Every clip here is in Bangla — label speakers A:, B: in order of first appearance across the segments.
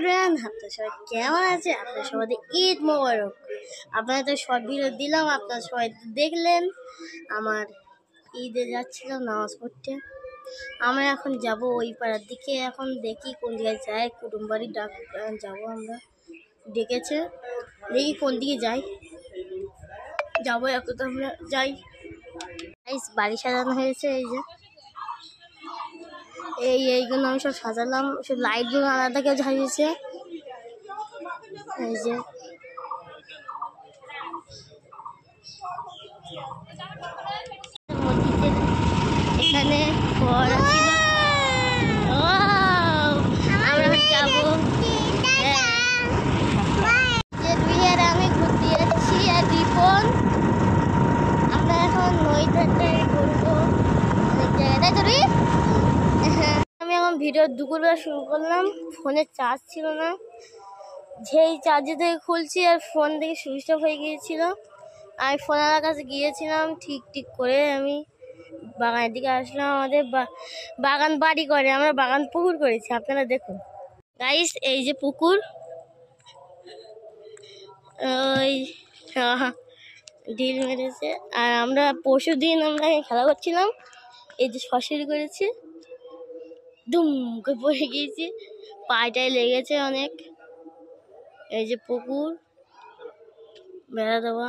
A: এভরিওয়ান, আপনারা সবাই কেমন আছে? আপনারা সবাই ঈদ মোবারক। আপনারা তো শর্ট ভিডিও দিলাম, আপনারা সবাই দেখলেন। আমার ঈদে যাচ্ছিলাম নামাজ পড়তে। আমরা এখন যাব ওই পাড়ার দিকে। এখন দেখি কোন জায়গায় যাই, কুটুম বাড়ি যাবো। আমরা ডেকেছে, দেখি কোন দিকে যাই। যাবো এখন তো আমরা যাই। বাড়ি সাজানো হয়েছে, এই যে এইগুলো আমি সব সাজালাম, সব লাইটগুলো আলাদা কেউ ঝাড়িয়েছে। এই যে এখানে খড় ছিল, আমরা যাবো। আমি ঘুরতে যাচ্ছি আর রিপন, আমরা এখন নইটাতে ঘুরবো অনেক জায়গায়। তাই তো আমি এখন ভিডিও দুপুরবেলা শুরু করলাম। ফোনের চার্জ ছিল না, যেই চার্জে থেকে খুলছি আর ফোন থেকে সুইচ অফ হয়ে গিয়েছিল। আমি ফোনের কাছে গিয়েছিলাম, ঠিক করে আমি বাগানের দিকে আসলাম। আমাদের বাগান বাড়ি করে, আমরা বাগান পুকুর করেছি, আপনারা দেখুন গাইস। এই যে পুকুর, ওই ঢিল মেরেছে। আর আমরা পরশু দিন আমরা খেলা করছিলাম, এই যে শশুরি করেছি, দুম করে পড়ে গিয়েছি, পাটায় লেগেছে অনেক। এই যে পুকুর, বেড়া দেওয়া।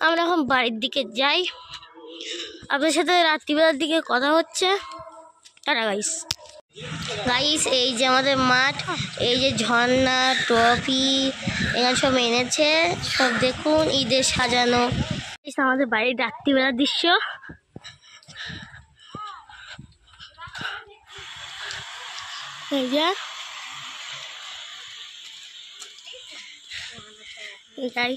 A: আমরা এখন বাড়ির দিকে যাই, আপনার সাথে রাত্রিবেলার দিকে কথা হচ্ছে। Tata guys. এই যে আমাদের মাঠ, এই যে ঝর্ণা ট্রফি এখানে সব এনেছে, সব দেখুন ঈদের সাজানো। আমাদের বাড়ির রাত্রিবেলার দৃশ্য। এই যে এটাই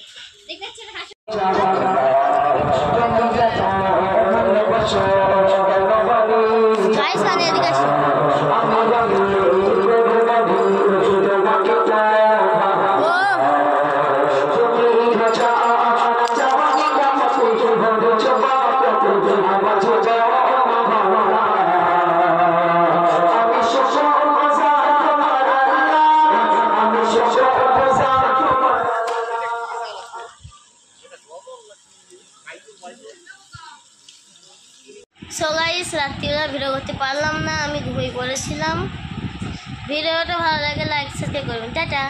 A: সো গাইস, রাত্রিবেলা ভিডিও করতে পারলাম না, আমি ঘুমিয়ে পড়েছিলাম। ভিডিওটা ভালো লাগে লাইক সাবস্ক্রাইব করবেন। টাটা।